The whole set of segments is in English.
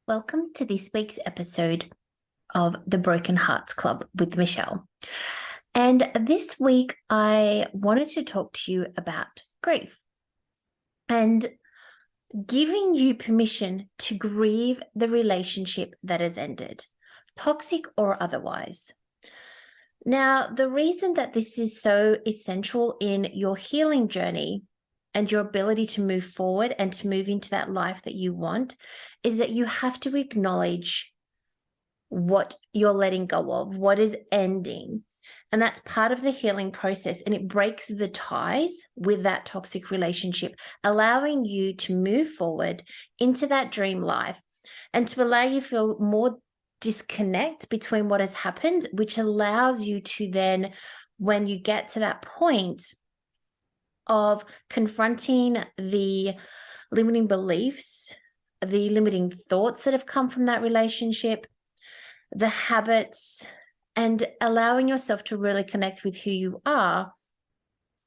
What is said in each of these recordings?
Welcome to this week's episode of the Broken Hearts Club with Michelle. And this week, I wanted to talk to you about grief and giving you permission to grieve the relationship that has ended, toxic or otherwise. Now, the reason that this is so essential in your healing journey and your ability to move forward and to move into that life that you want is that you have to acknowledge what you're letting go of, what is ending. And that's part of the healing process. And it breaks the ties with that toxic relationship, allowing you to move forward into that dream life and to allow you to feel more disconnect between what has happened, which allows you to then, when you get to that point of confronting the limiting beliefs, the limiting thoughts that have come from that relationship, the habits, and allowing yourself to really connect with who you are.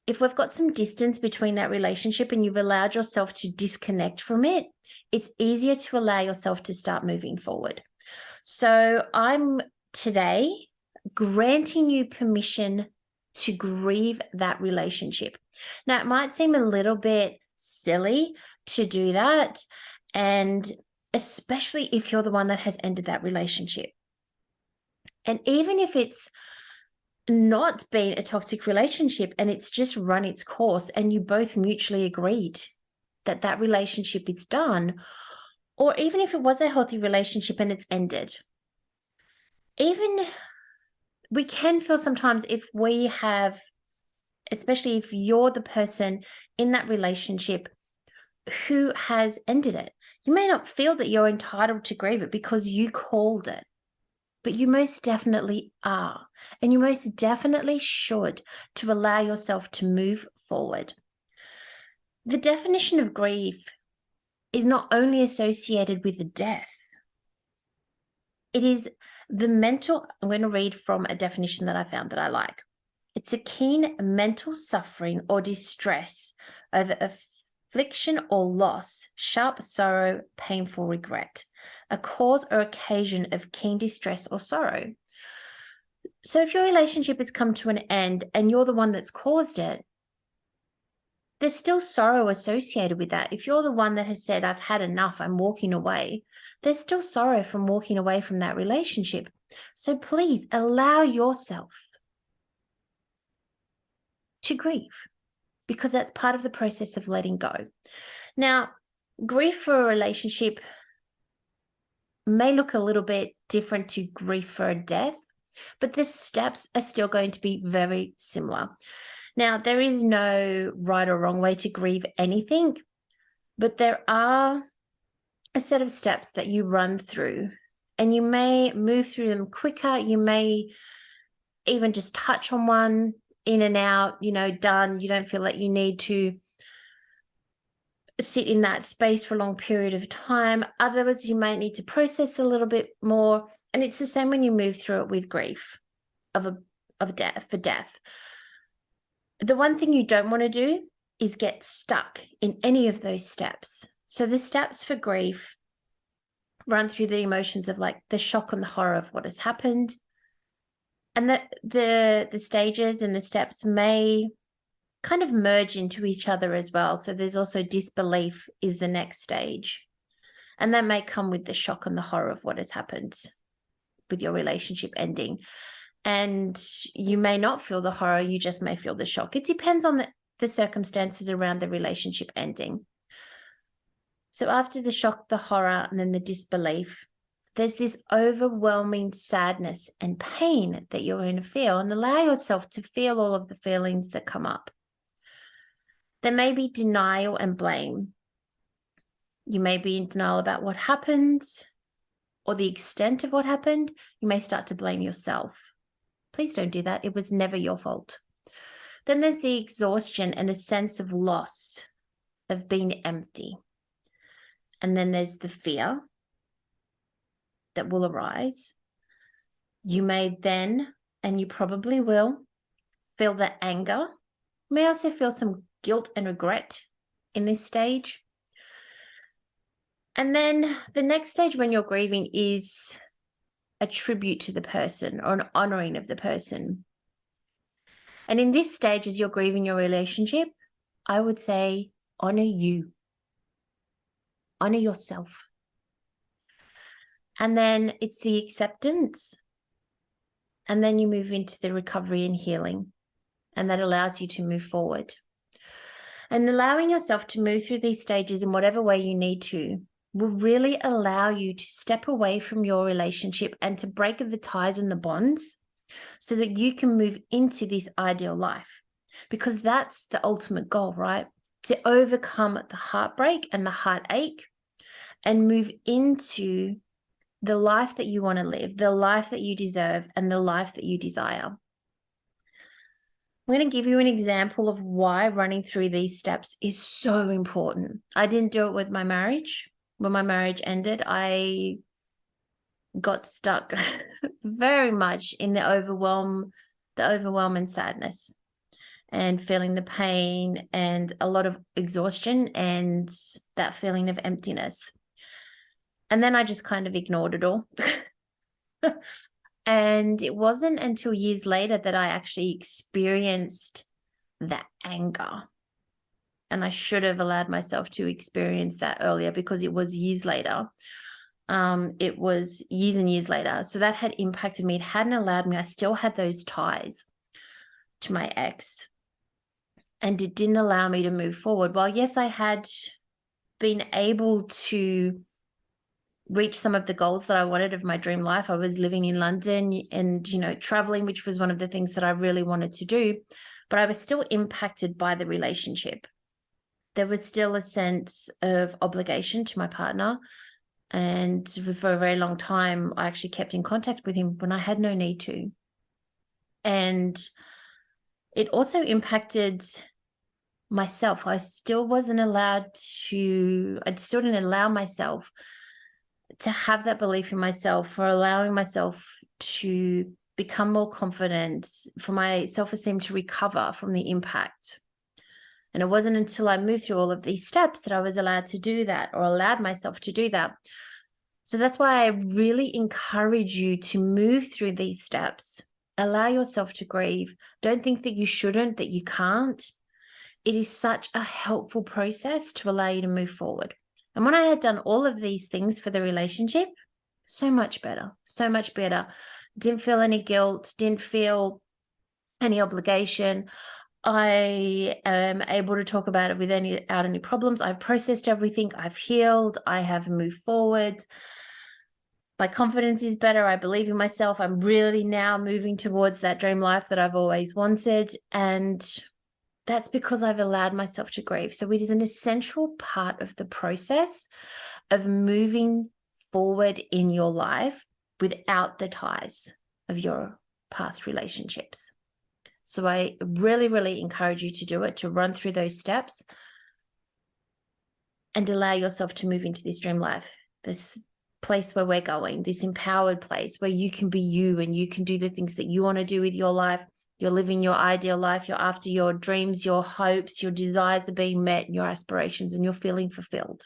If we've got some distance between that relationship and you've allowed yourself to disconnect from it, it's easier to allow yourself to start moving forward. So I'm today granting you permission to grieve that relationship. Now, it might seem a little bit silly to do that, and especially if you're the one that has ended that relationship. And even if it's not been a toxic relationship and it's just run its course and you both mutually agreed that that relationship is done, or even if it was a healthy relationship and it's ended, even we can feel sometimes if we have, especially if you're the person in that relationship who has ended it, you may not feel that you're entitled to grieve it because you called it, but you most definitely are. And you most definitely should, to allow yourself to move forward. The definition of grief is not only associated with the death, it is the mental, I'm going to read from a definition that I found that I like. It's a keen mental suffering or distress over affliction or loss, sharp sorrow, painful regret, a cause or occasion of keen distress or sorrow. So if your relationship has come to an end and you're the one that's caused it, there's still sorrow associated with that. If you're the one that has said, I've had enough, I'm walking away, there's still sorrow from walking away from that relationship. So please allow yourself to grieve, because that's part of the process of letting go. Now, grief for a relationship may look a little bit different to grief for a death, but the steps are still going to be very similar. Now, there is no right or wrong way to grieve anything, but there are a set of steps that you run through, and you may move through them quicker. You may even just touch on one, in and out, done. You don't feel like you need to sit in that space for a long period of time. Others, you might need to process a little bit more. And it's the same when you move through it with grief of death, for death. The one thing you don't want to do is get stuck in any of those steps. So the steps for grief run through the emotions of like the shock and the horror of what has happened. And the stages and the steps may kind of merge into each other as well. So there's also disbelief is the next stage. And that may come with the shock and the horror of what has happened with your relationship ending. And you may not feel the horror, you just may feel the shock. It depends on the circumstances around the relationship ending. So after the shock, the horror, and then the disbelief, there's this overwhelming sadness and pain that you're going to feel, and allow yourself to feel all of the feelings that come up. There may be denial and blame. You may be in denial about what happened or the extent of what happened. You may start to blame yourself. Please don't do that. It was never your fault. Then there's the exhaustion and a sense of loss, of being empty. And then there's the fear that will arise. You may then, and you probably will, feel the anger. You may also feel some guilt and regret in this stage. And then the next stage when you're grieving is a tribute to the person or an honoring of the person. And in this stage, as you're grieving your relationship, I would say honor you, honor yourself. And then it's the acceptance. And then you move into the recovery and healing. And that allows you to move forward. And allowing yourself to move through these stages in whatever way you need to will really allow you to step away from your relationship and to break the ties and the bonds so that you can move into this ideal life. Because that's the ultimate goal, right? To overcome the heartbreak and the heartache and move into the life that you want to live, the life that you deserve, and the life that you desire. I'm going to give you an example of why running through these steps is so important. I didn't do it with my marriage. When my marriage ended, I got stuck very much in the overwhelm and sadness and feeling the pain and a lot of exhaustion and that feeling of emptiness. And then I just kind of ignored it all. And it wasn't until years later that I actually experienced that anger. And I should have allowed myself to experience that earlier because it was years later. It was years and years later. So that had impacted me. It hadn't allowed me. I still had those ties to my ex. And it didn't allow me to move forward. While yes, I had been able to reach some of the goals that I wanted of my dream life. I was living in London and, traveling, which was one of the things that I really wanted to do, but I was still impacted by the relationship. There was still a sense of obligation to my partner. And for a very long time, I actually kept in contact with him when I had no need to. And it also impacted myself. I still didn't allow myself to have that belief in myself, for allowing myself to become more confident, for my self-esteem to recover from the impact. And it wasn't until I moved through all of these steps that I was allowed to do that, or allowed myself to do that. So that's why I really encourage you to move through these steps. Allow yourself to grieve. Don't think that you shouldn't, that you can't. It is such a helpful process to allow you to move forward. And when I had done all of these things for the relationship, so much better, so much better. Didn't feel any guilt, didn't feel any obligation. I am able to talk about it without any problems. I've processed everything. I've healed. I have moved forward. My confidence is better. I believe in myself. I'm really now moving towards that dream life that I've always wanted. And that's because I've allowed myself to grieve. So it is an essential part of the process of moving forward in your life without the ties of your past relationships. So I really, really encourage you to do it, to run through those steps and allow yourself to move into this dream life, this place where we're going, this empowered place where you can be you and you can do the things that you want to do with your life. You're living your ideal life. You're after your dreams, your hopes, your desires are being met, your aspirations, and you're feeling fulfilled.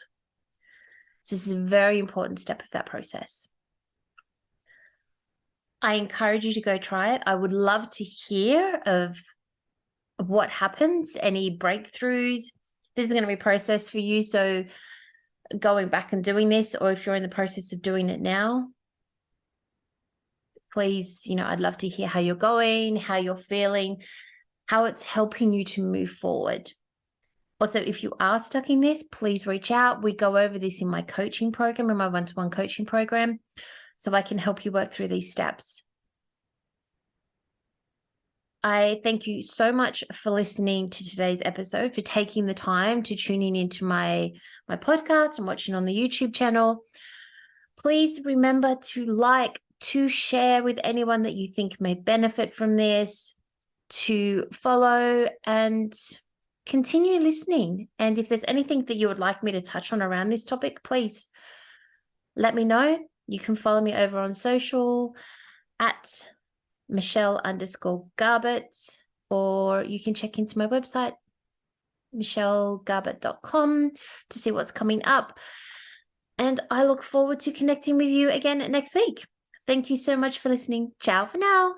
So this is a very important step of that process. I encourage you to go try it. I would love to hear of what happens, any breakthroughs. This is going to be a process for you. So going back and doing this, or if you're in the process of doing it now, please, I'd love to hear how you're going, how you're feeling, how it's helping you to move forward. Also, if you are stuck in this, please reach out. We go over this in my coaching program, in my one-to-one coaching program, so I can help you work through these steps. I thank you so much for listening to today's episode, for taking the time to tuning into my podcast and watching on the YouTube channel. Please remember to share with anyone that you think may benefit from this, to follow and continue listening. And if there's anything that you would like me to touch on around this topic, please let me know. You can follow me over on social at Michelle_Garbett, or you can check into my website, michellegarbett.com, to see what's coming up. And I look forward to connecting with you again next week. Thank you so much for listening. Ciao for now.